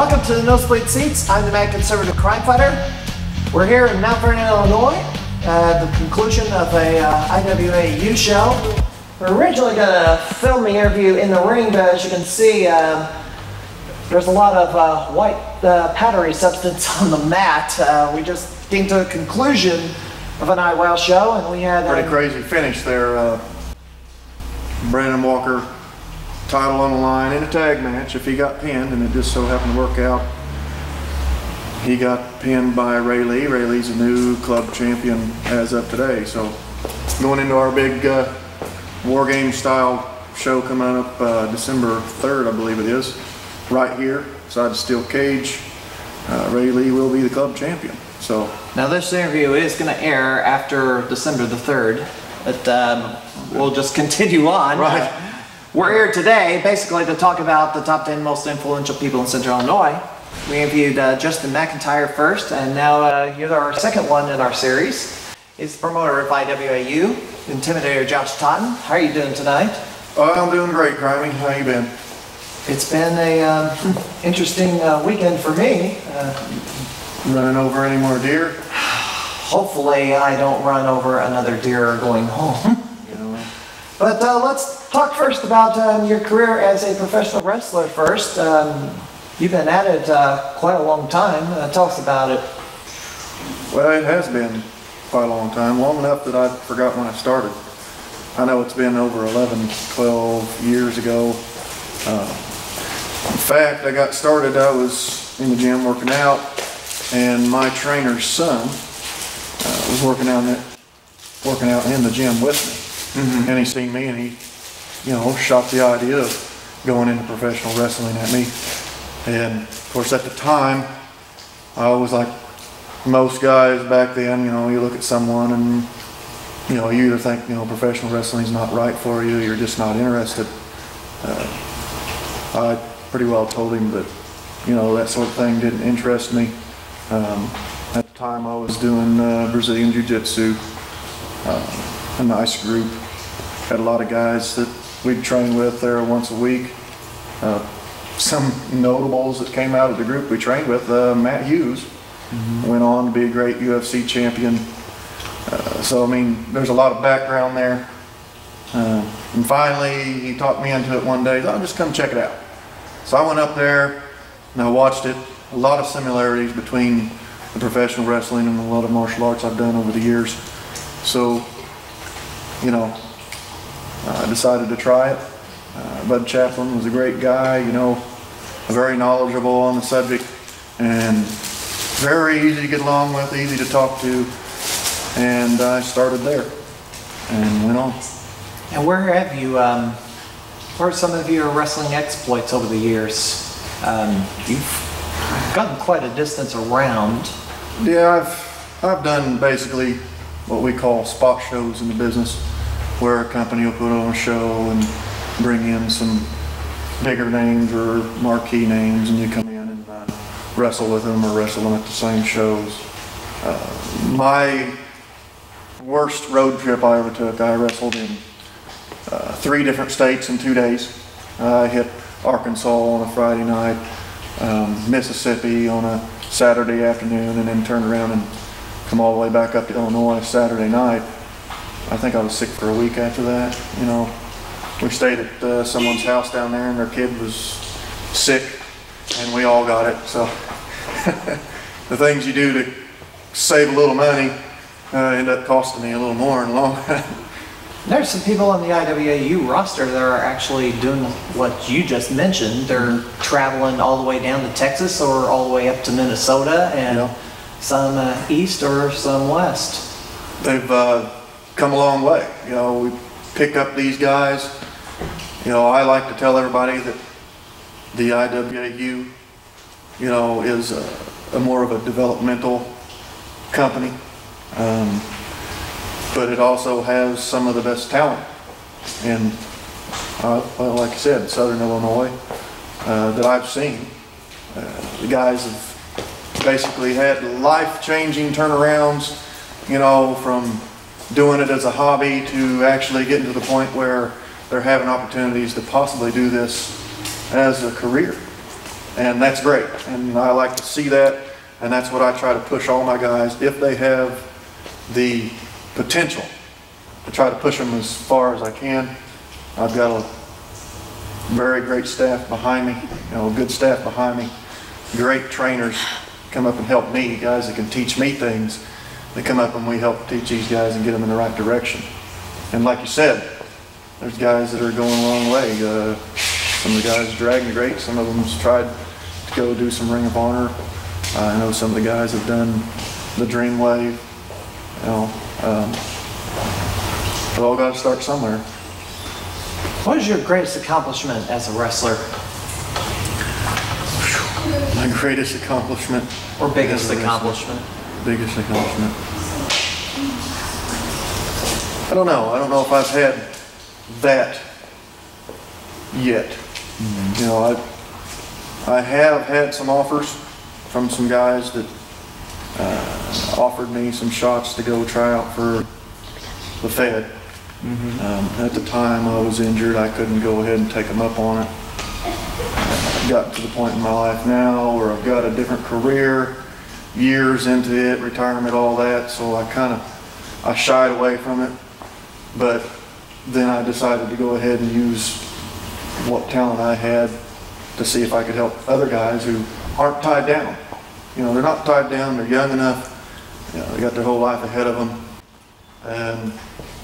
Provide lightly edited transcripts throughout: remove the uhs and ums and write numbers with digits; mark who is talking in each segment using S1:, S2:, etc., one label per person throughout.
S1: Welcome to the Nosebleed Seats. I'm the mad conservative crime fighter. We're here in Mount Vernon, Illinois, at the conclusion of a IWAU show. We're originally going to film the interview in the ring, but as you can see, there's a lot of white powdery substance on the mat. We just came to a conclusion of an IWAU show, and we had
S2: pretty crazy finish there. Brandon Walker, title on the line in a tag match. If he got pinned, and it just so happened to work out, he got pinned by Ray Lee. Ray Lee's a new club champion as of today. So going into our big war game style show coming up December 3rd, I believe it is, right here beside the steel cage, Ray Lee will be the club champion. So
S1: now this interview is going to air after December the 3rd, but we'll just continue on.
S2: Right.
S1: We're here today basically to talk about the top 10 most influential people in Central Illinois. We interviewed Justin McIntyre first, and now you're our second one in our series. He's the promoter of IWAU, Intimidator Totten. How are you doing tonight?
S2: I'm doing great, Crimey. How you been?
S1: It's been a interesting weekend for me.
S2: Running over any more deer?
S1: Hopefully I don't run over another deer going home. But let's talk first about your career as a professional wrestler first. You've been at it quite a long time. Tell us about it.
S2: Well, it has been quite a long time, long enough that I forgot when I started. I know it's been over 11, 12 years ago. In fact, I got started, I was in the gym working out, and my trainer's son was working out in the gym with me. And he seen me, and he, shot the idea of going into professional wrestling at me. And of course, at the time, I was like most guys back then. You look at someone, and you either think professional wrestling's not right for you, you're just not interested. I pretty well told him that that sort of thing didn't interest me. At the time, I was doing Brazilian Jiu-Jitsu. A nice group. Had a lot of guys that we'd train with there once a week. Some notables that came out of the group we trained with. Matt Hughes went on to be a great UFC champion. So I mean, there's a lot of background there. And finally, he talked me into it one day. I'll just come check it out. So I went up there and I watched it. A lot of similarities between the professional wrestling and a lot of martial arts I've done over the years. So I decided to try it. Bud Chaplin was a great guy, very knowledgeable on the subject, and very easy to get along with, easy to talk to, and I started there and went on.
S1: And where have you, what are some of your wrestling exploits over the years? You've gotten quite a distance around.
S2: Yeah, I've done basically what we call spot shows in the business, where a company will put on a show and bring in some bigger names or marquee names, and you come in and wrestle with them or wrestle them at the same shows. My worst road trip I ever took, I wrestled in 3 different states in 2 days. I hit Arkansas on a Friday night, Mississippi on a Saturday afternoon, and then turned around and come all the way back up to Illinois Saturday night. I think I was sick for a week after that. We stayed at someone's house down there, and their kid was sick, and we all got it. So the things you do to save a little money end up costing me a little more in the long run.
S1: There's some people on the IWAU roster that are actually doing what you just mentioned. They're traveling all the way down to Texas or all the way up to Minnesota, and some east or some west.
S2: They've come a long way. We pick up these guys. I like to tell everybody that the IWAU, is a more of a developmental company, but it also has some of the best talent in, well, like I said, Southern Illinois that I've seen. The guys have basically had life-changing turnarounds, from doing it as a hobby to actually getting to the point where they're having opportunities to possibly do this as a career. And that's great, and I like to see that, and that's what I try to push all my guys, if they have the potential, to try to push them as far as I can. I've got a very great staff behind me, good staff behind me, great trainers come up and help me, guys that can teach me things. They come up and we help teach these guys and get them in the right direction. And like you said, there's guys that are going a long way. Some of the guys dragging the great, some of them's tried to go do some Ring of Honor. I know some of the guys have done the Dream Wave. We all got to start somewhere.
S1: What is your greatest accomplishment as a wrestler?
S2: My greatest accomplishment.
S1: Or biggest accomplishment?
S2: Biggest accomplishment. I don't know. I don't know if I've had that yet. I have had some offers from some guys that offered me some shots to go try out for the Fed. At the time I was injured, I couldn't go ahead and take them up on it. I've gotten to the point in my life now where I've got a different career, years into it, retirement, all that, so I shied away from it. But then I decided to go ahead and use what talent I had to see if I could help other guys who aren't tied down. They're not tied down, they're young enough, they got their whole life ahead of them. And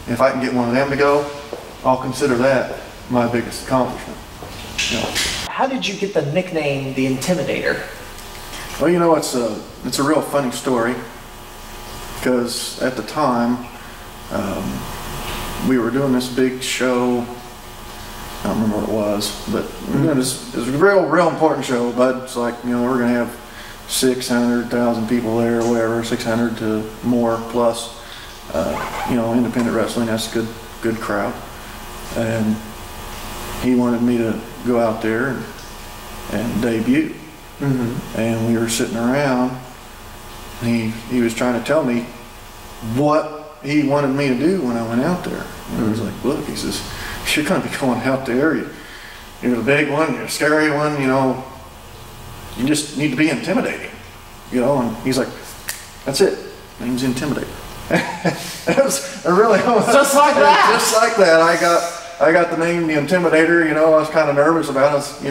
S2: if I can get one of them to go, I'll consider that my biggest accomplishment.
S1: How did you get the nickname The Intimidator?
S2: Well, it's a real funny story, because at the time, we were doing this big show. I don't remember what it was, but it was a real important show. Bud's like, we're going to have 600,000 people there, or whatever, 600 to more plus. Independent wrestling, that's a good crowd. And he wanted me to go out there and debut. And we were sitting around, and he was trying to tell me what he wanted me to do when I went out there. And I was like, look, he says, you're going to be going out there, you're the big one, you're a scary one, you just need to be intimidating. And he's like, that's it, name's Intimidator. It was really
S1: just like that.
S2: Just like that. I got the name The Intimidator. I was kind of nervous about it.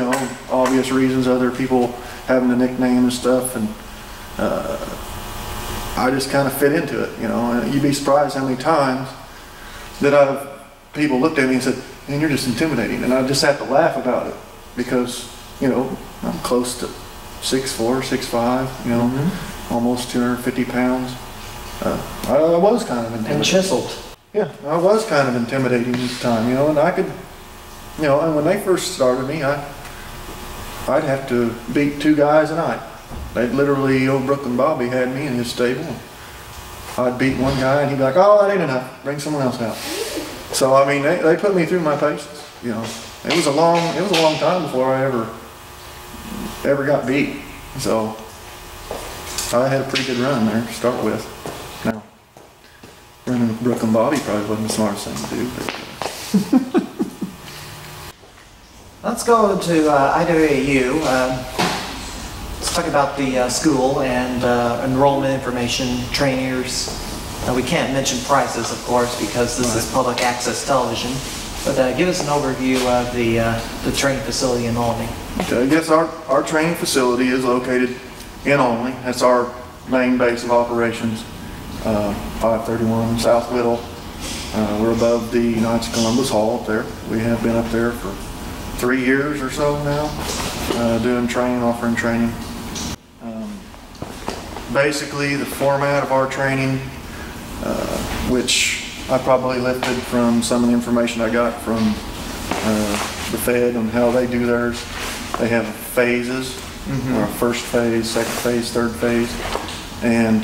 S2: Obvious reasons, other people having the nickname and stuff, and I just kind of fit into it. And you'd be surprised how many times that people looked at me and said, "Man, you're just intimidating," and I just had to laugh about it because I'm close to 6'4", 6'5", almost 250 pounds. I was kind of intimidating.
S1: And chiseled.
S2: Yeah, I was kind of intimidating at the time, and I could, and when they first started me, I'd have to beat 2 guys a night. They'd literally, old Brooklyn Bobby had me in his stable. I'd beat one guy and he'd be like, oh, that ain't enough, bring someone else out. So, they put me through my paces, It was a long time before I ever got beat. So, I had a pretty good run there to start with. Now, running with Brooklyn Bobby probably wasn't the smartest thing to do. But,
S1: Let's go to IWAU. Let's talk about the school and enrollment information, trainers. We can't mention prices, of course, because this is public access television. But give us an overview of the training facility in Olney.
S2: Okay, I guess our training facility is located in Olney. That's our main base of operations. 531 South Whittle. We're above the Knights of Columbus Hall up there. We have been up there for 3 years or so now, doing training, offering training. Basically, the format of our training, which I probably lifted from some of the information I got from the Fed on how they do theirs. They have phases, first phase, second phase, third phase, and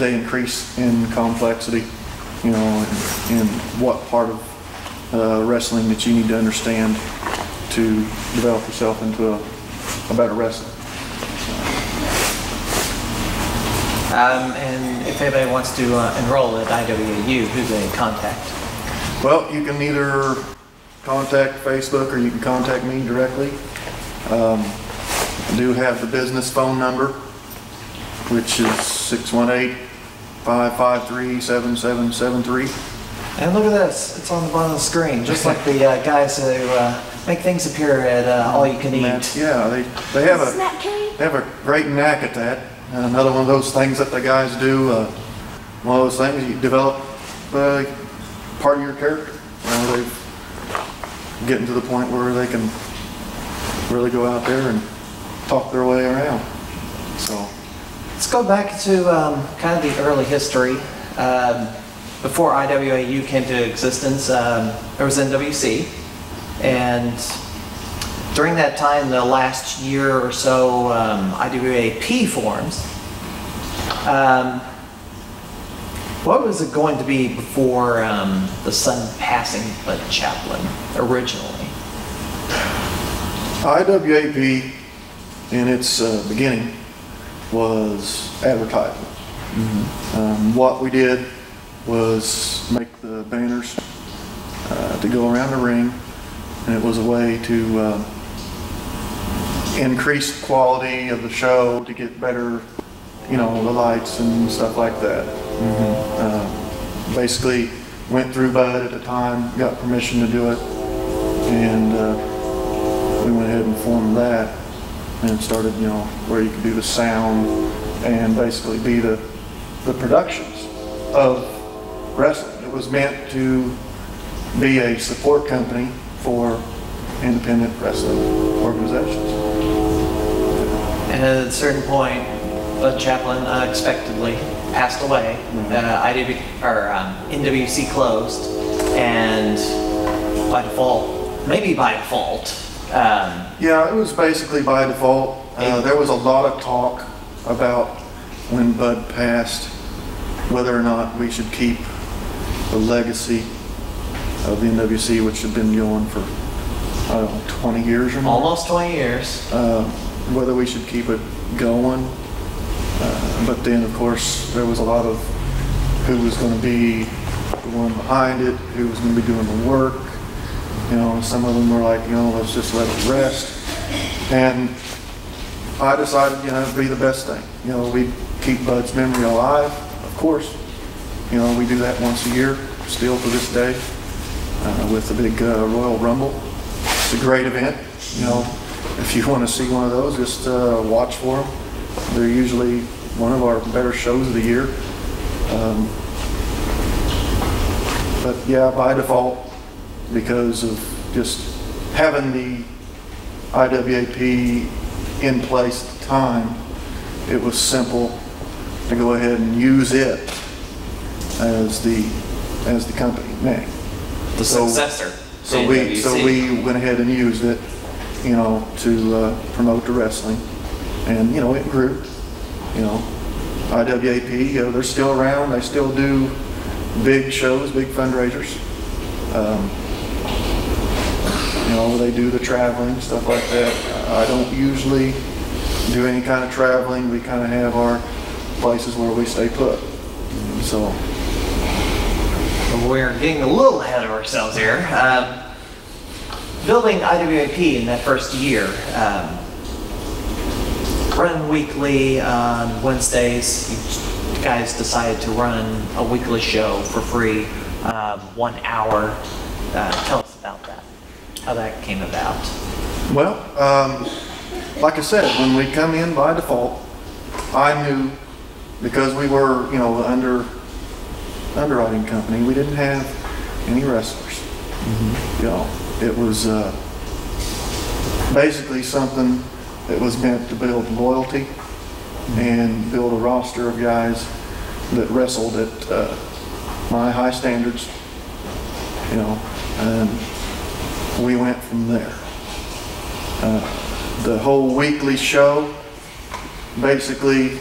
S2: they increase in complexity, in what part of wrestling that you need to understand to develop yourself into a better wrestler.
S1: And if anybody wants to enroll at IWAU, who do they contact?
S2: Well, you can either contact Facebook or you can contact me directly. I do have the business phone number, which is 618-553-7773.
S1: And look at this, it's on the bottom of the screen, just like the guys who make things appear at All You Can Eat.
S2: Yeah, they have a great knack at that. Another one of those things that the guys do, one of those things you develop part of your character. They're getting to the point where they can really go out there and talk their way around. So
S1: let's go back to kind of the early history. Before IWAU came to existence, there was NWC, and during that time, the last year or so, IWAP forms. What was it going to be before the son passing Bud Chaplin originally?
S2: IWAP in its beginning was advertising. What we did was make the banners to go around the ring, and it was a way to increase the quality of the show, to get better, the lights and stuff like that. Basically went through Bud at the time, got permission to do it, and we went ahead and formed that and started, where you could do the sound and basically be the productions of wrestling. It was meant to be a support company for independent wrestling organizations.
S1: And at a certain point, Bud Chaplin unexpectedly passed away. NWC closed, and by default, maybe by default.
S2: Yeah, it was basically by default. There was a lot of talk about when Bud passed, whether or not we should keep the legacy of the NWC, which had been going for, 20 years or more.
S1: Almost 20 years.
S2: Whether we should keep it going. But then, of course, there was a lot of who was going to be the one behind it, who was going to be doing the work. Some of them were like, let's just let it rest. And I decided, it'd be the best thing. We keep Bud's memory alive, of course. We do that once a year, still to this day, with the big Royal Rumble. It's a great event. If you want to see one of those, just watch for them. They're usually one of our better shows of the year. But yeah, by default, because of just having the IWAP in place at the time, it was simple to go ahead and use it as the company name.
S1: The successor.
S2: So we went ahead and used it, to promote the wrestling, and it grew. IWAP, they're still around. They still do big shows, big fundraisers. They do the traveling, stuff like that. I don't usually do any kind of traveling. We kind of have our places where we stay put. So
S1: we're getting a little ahead of ourselves here. Building IWAP in that first year, run weekly on Wednesdays. You guys decided to run a weekly show for free, 1 hour. Tell us about that, how that came about.
S2: Well, like I said, when we come in by default, I knew, because we were, underwriting company, we didn't have any wrestlers. It was basically something that was meant to build loyalty and build a roster of guys that wrestled at my high standards, and we went from there. The whole weekly show basically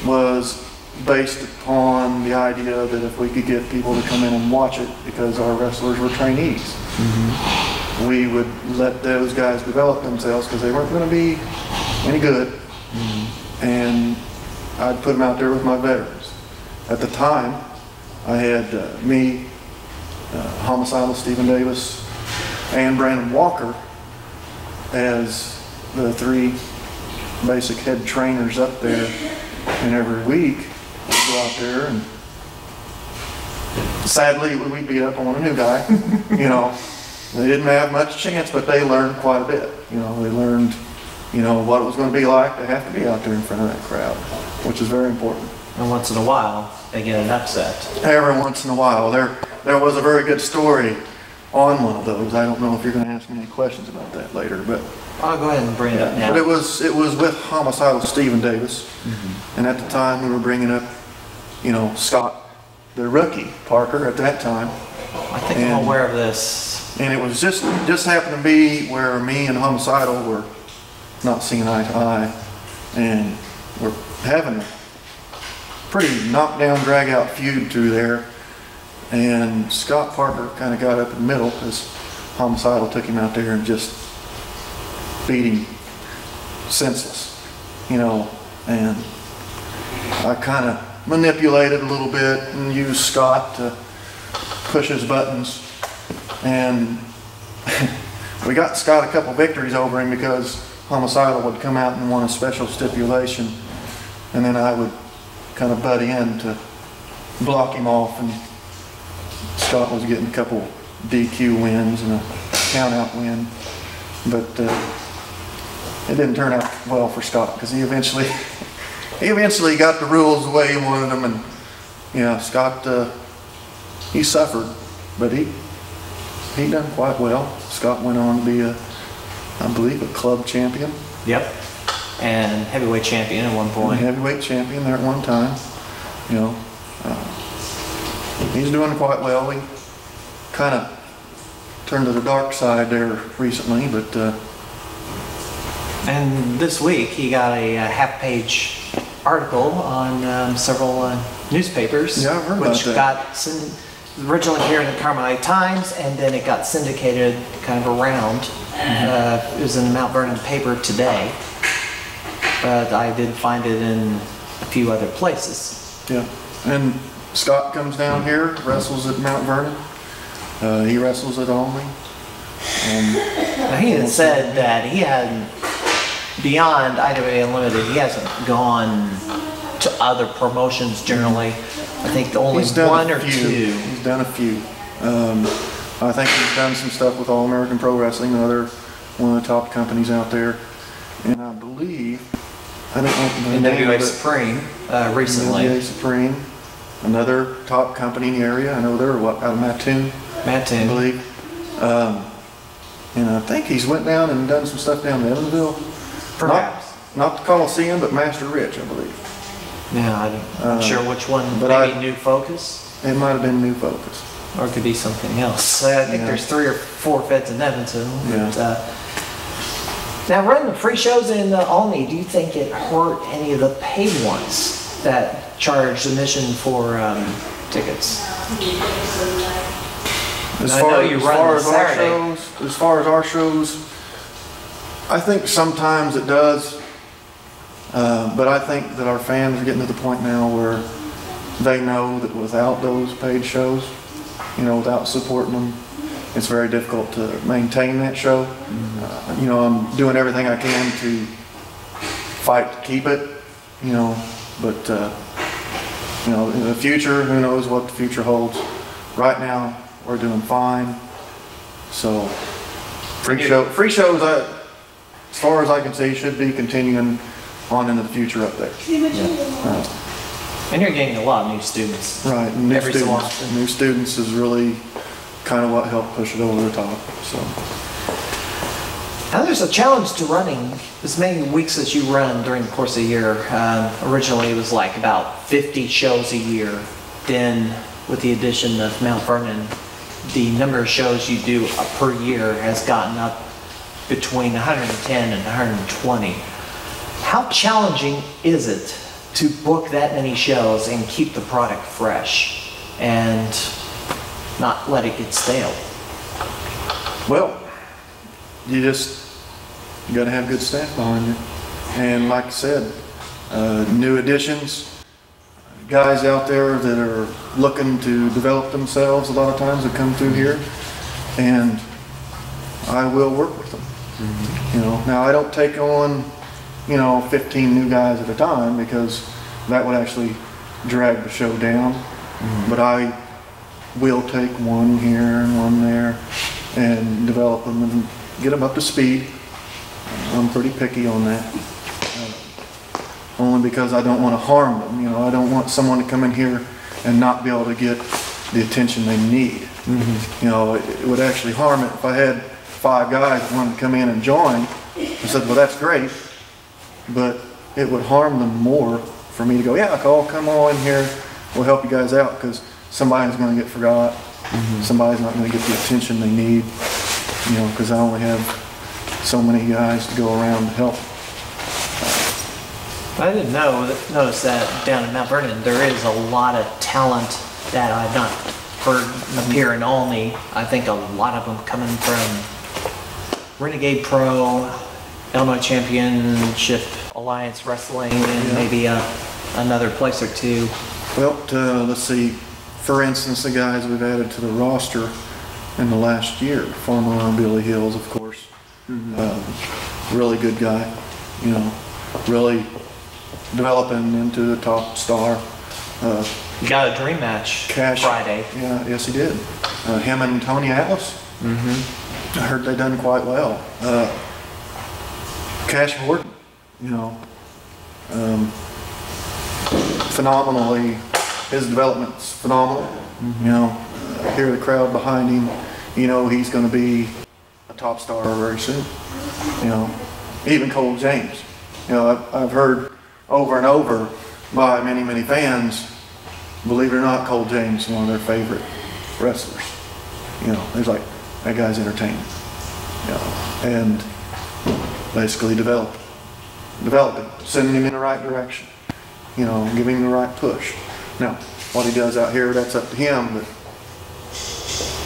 S2: was based upon the idea that if we could get people to come in and watch it, because our wrestlers were trainees, we would let those guys develop themselves, because they weren't going to be any good, and I'd put them out there with my veterans. At the time, I had me, Homicidal Stephen Davis, and Brandon Walker as the three basic head trainers up there, and every week we'd go out there, and sadly we beat up on a new guy. You know, they didn't have much chance, but they learned quite a bit. You know, they learned, you know, what it was going to be like to have to be out there in front of that crowd, which is very important.
S1: And once in a while, they get an upset.
S2: Every once in a while. There was a very good story on one of those. I don't know if you're going to ask me any questions about that later, but
S1: I'll go ahead and bring it up now.
S2: but it was with homicidal Stephen Davis, and at the time we were bringing up, you know, Scott, the rookie Parker at that time.
S1: I think I'm aware of this.
S2: And it was just happened to be where me and homicidal were not seeing eye to eye, and we're having a pretty knockdown, drag-out feud through there. And Scott Parker kind of got up in the middle because homicidal took him out there and just beat him senseless, you know. And I kind of manipulated a little bit and used Scott to push his buttons, and we got Scott a couple victories over him because homicidal would come out and want a special stipulation, and then I would kind of butt in to block him off, and Scott was getting a couple DQ wins and a count out win, but it didn't turn out well for Scott because he eventually got the rules the way he wanted them, and you know, Scott he suffered, but he done quite well. Scott went on to be I believe a club champion.
S1: Yep. And heavyweight champion at one point.
S2: Heavyweight champion there at one time. You know, he's doing quite well. We kind of turned to the dark side there recently, but
S1: and this week he got a half-page article on several newspapers,
S2: yeah, I've heard
S1: which
S2: about that.
S1: got originally here in the Carmelite Times, and then it got syndicated kind of around. It was in the Mount Vernon paper today, but I did find it in a few other places.
S2: Yeah, and Scott comes down here, wrestles at Mount Vernon. He wrestles at Olney.
S1: Now, he had said that he hadn't, beyond IWA Unlimited, he hasn't gone to other promotions generally. I think only one or two.
S2: He's done a few. I think he's done some stuff with All American Pro Wrestling, one of the top companies out there. And I believe, I don't know the name
S1: IWA
S2: of it.
S1: Supreme recently.
S2: IWA Supreme, another top company in the area. I know they're out of Mattoon, I believe. And I think he's went down and done some stuff down in Evansville.
S1: Perhaps.
S2: Not the Coliseum, but Master Rich, I believe.
S1: Yeah, I'm not sure which one.
S2: But
S1: Maybe New Focus?
S2: It might have been New Focus.
S1: Or it could be something else. I think there's 3 or 4 feds in Evansville.
S2: Yeah.
S1: But, now, running the free shows in Olney, do you think it hurt any of the paid ones that charged admission for tickets?
S2: As
S1: I
S2: far
S1: know you run this Saturday.
S2: As far as our shows, I think sometimes it does, but I think that our fans are getting to the point now where they know that without those paid shows, you know, without supporting them, it's very difficult to maintain that show. You know, I'm doing everything I can to fight to keep it, you know, but you know, in the future, who knows what the future holds. Right now, we're doing fine. So free shows, as far as I can see, should be continuing on into the future up there.
S1: And you're getting a lot of new students.
S2: Right, and
S1: every so often.
S2: New students is really kind of what helped push it over the top. So
S1: now there's a challenge to running as many weeks as you run during the course of a year. Originally it was like about 50 shows a year. Then with the addition of Mount Vernon, the number of shows you do per year has gotten up between 110 and 120. How challenging is it to book that many shows and keep the product fresh and not let it get stale?
S2: Well, you got to have good staff behind you. And like I said, new additions, guys out there that are looking to develop themselves a lot of times that come through here, and I will work with them. You know, now I don't take on you know, 15 new guys at a time, because that would actually drag the show down. But I will take one here and one there and develop them and get them up to speed. I'm pretty picky on that. Only because I don't want to harm them. You know, I don't want someone to come in here and not be able to get the attention they need. You know, it would actually harm it if I had 5 guys that wanted to come in and join. I said, well, that's great, but it would harm them more for me to go, yeah, Cole, come on in here, we'll help you guys out, because somebody's going to get forgot. Somebody's not going to get the attention they need, you know, because I only have so many guys to go around to help.
S1: I didn't notice that down in Mount Vernon there is a lot of talent that I've not heard appear in Olney. I think a lot of them coming from Renegade Pro, Illinois Championship, Alliance Wrestling, and maybe another place or two.
S2: Well, let's see, for instance, the guys we've added to the roster in the last year, former Billy Hills, of course. Really good guy, you know, really developing into a top star.
S1: You got a dream match
S2: Cash,
S1: Friday.
S2: Yeah, yes he did. Him and Tony Atlas. I heard they done quite well. Cash Horton, you know, phenomenally, his development's phenomenal. You know, hear the crowd behind him, you know he's going to be a top star very soon. You know, even Cole James. You know, I've heard over and over by many, many fans, believe it or not, Cole James is one of their favorite wrestlers. You know, there's like, that guy's entertaining. You know, and basically developing, sending him in the right direction. You know, giving him the right push. Now, what he does out here, that's up to him, but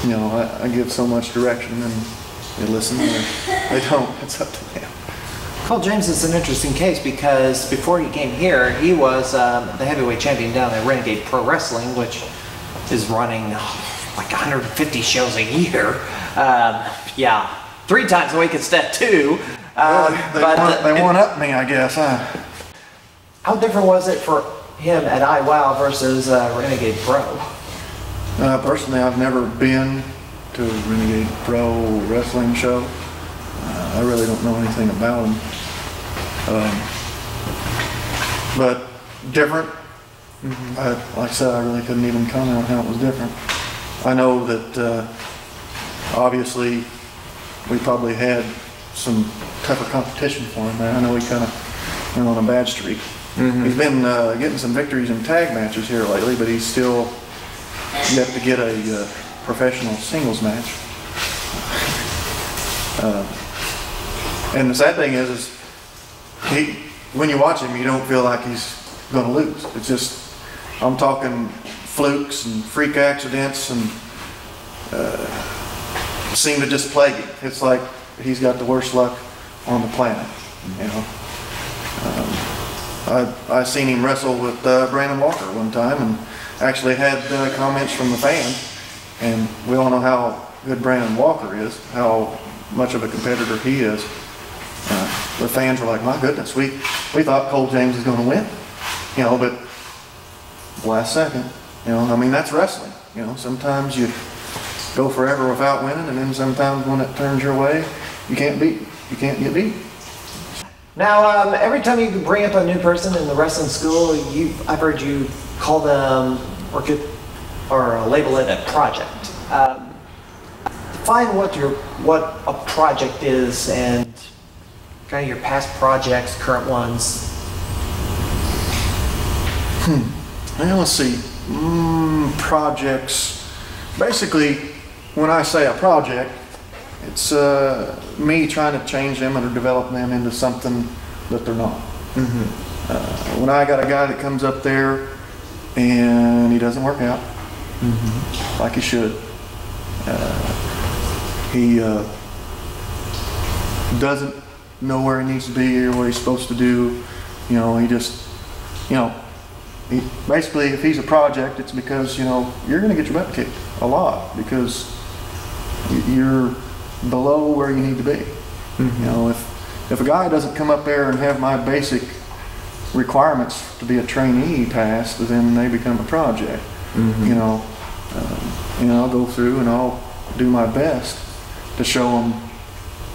S2: you know, I give so much direction and they listen or they don't, it's up to them.
S1: Cole James is an interesting case because before he came here, he was the heavyweight champion down at Renegade Pro Wrestling, which is running like 150 shows a year. Yeah, 3 times a week instead of 2.
S2: They won up me, I guess, huh?
S1: How different was it for him at IWAU versus Renegade Pro?
S2: Personally, I've never been to a Renegade Pro Wrestling show. I really don't know anything about him. But different. Like I said, I really couldn't even comment on how it was different. I know that obviously we probably had some tougher competition for him. I know he kind of went on a bad streak. He's been getting some victories in tag matches here lately, but he's still yet to get a professional singles match. And the sad thing is when you watch him, you don't feel like he's going to lose. It's just, I'm talking flukes and freak accidents and seem to just plague him. It's like he's got the worst luck on the planet, you know. I seen him wrestle with Brandon Walker one time and actually had comments from the fans, and we all know how good Brandon Walker is, how much of a competitor he is. The fans were like, my goodness, we thought Cole James was going to win, you know, but last second, you know, I mean, that's wrestling, you know, sometimes you go forever without winning, and then sometimes when it turns your way, you can't get beat.
S1: Now, every time you bring up a new person in the wrestling school, I've heard you call them or label it a project. Define what a project is and kind of your past projects, current ones.
S2: Well, let's see. Projects. Basically, when I say a project, it's me trying to change them or develop them into something that they're not. When I got a guy that comes up there and he doesn't work out like he should, he doesn't know where he needs to be or what he's supposed to do, you know, he just, you know, basically if he's a project, it's because, you know, you're going to get your butt kicked a lot because you're below where you need to be. You know, if a guy doesn't come up there and have my basic requirements to be a trainee passed, then they become a project. You know, I'll go through and I'll do my best to show them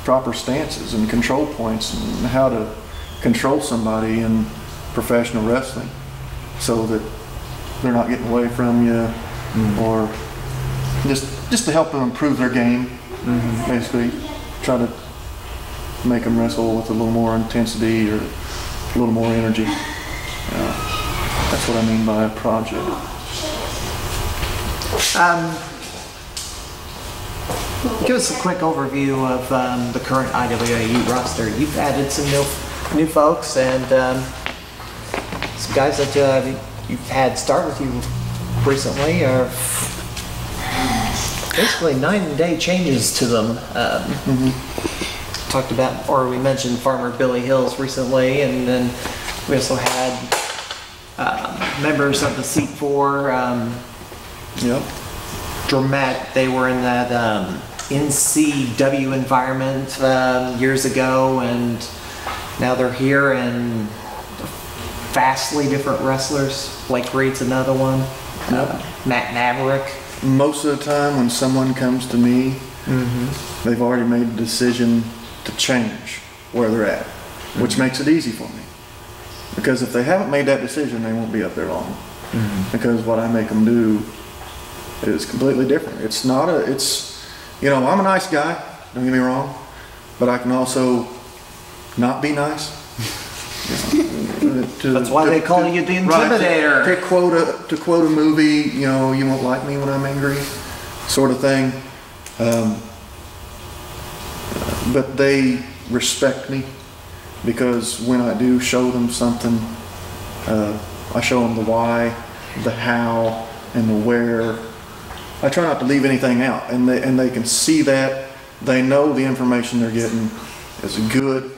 S2: proper stances and control points and how to control somebody in professional wrestling so that they're not getting away from you, or just to help them improve their game. Basically try to make them wrestle with a little more intensity or a little more energy. That's what I mean by a project.
S1: Give us a quick overview of the current IWAU roster. You've added some new folks and some guys that you've had start with you recently are basically 9-day changes to them. Talked about, or we mentioned Farmer Billy Hills recently, and then we also had members of the Seat 4. Dramatic. They were in that NCW environment years ago, and now they're here and vastly different wrestlers. Blake Reed's another one. Matt Maverick.
S2: Most of the time when someone comes to me, they've already made a decision to change where they're at, which makes it easy for me. Because if they haven't made that decision, they won't be up there long. Because what I make them do is completely different. It's not a, it's, you know, I'm a nice guy, don't get me wrong, but I can also not be nice.
S1: That's why they call you the Intimidator.
S2: Right, to quote a movie, you know, you won't like me when I'm angry, sort of thing. But they respect me because when I do show them something, I show them the why, the how, and the where. I try not to leave anything out, and they can see that. They know the information they're getting is good,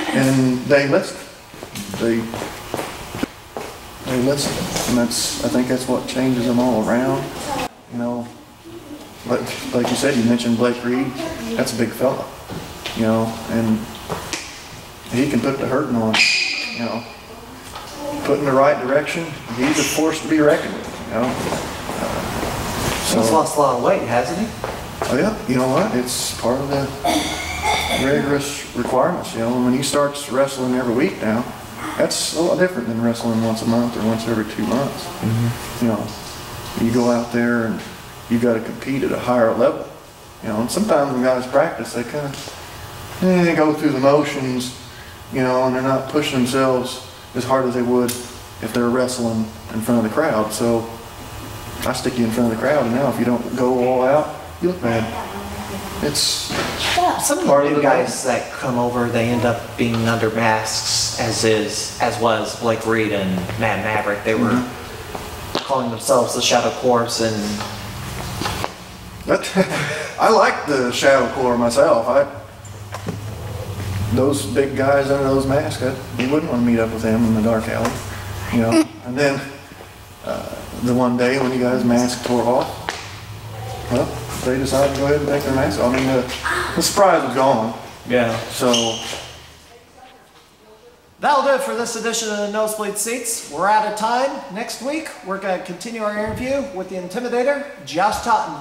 S2: and they listen. They listen, and I think that's what changes them all around. You know, like you said, you mentioned Blake Reed. That's a big fella, you know, and he can put the hurting on, you know, put in the right direction. He's a force to be reckoned with, you know.
S1: He's lost a lot of weight, hasn't he?
S2: Oh yeah, you know what? It's part of the rigorous requirements. You know, when he starts wrestling every week now, that's a lot different than wrestling once a month or once every 2 months. You know, you go out there and you got to compete at a higher level. You know, and sometimes when guys practice, they kind of go through the motions, you know, and they're not pushing themselves as hard as they would if they're wrestling in front of the crowd. So I stick you in front of the crowd, and now if you don't go all out, you look bad. It's
S1: some of the new guys that come over, they end up being under masks, as was Blake Reed and Matt Maverick. They were calling themselves the Shadow Corps, and
S2: I like the Shadow Corps myself. Those big guys under those masks, you wouldn't want to meet up with them in the dark alley, you know. And then the one day when you guys' mask tore off, well, they decided to go ahead and take their mask off. I mean, the surprise was gone.
S1: Yeah.
S2: So
S1: that'll do it for this edition of the Nosebleed Seats. We're out of time. Next week, we're going to continue our interview with the Intimidator, Josh Totten.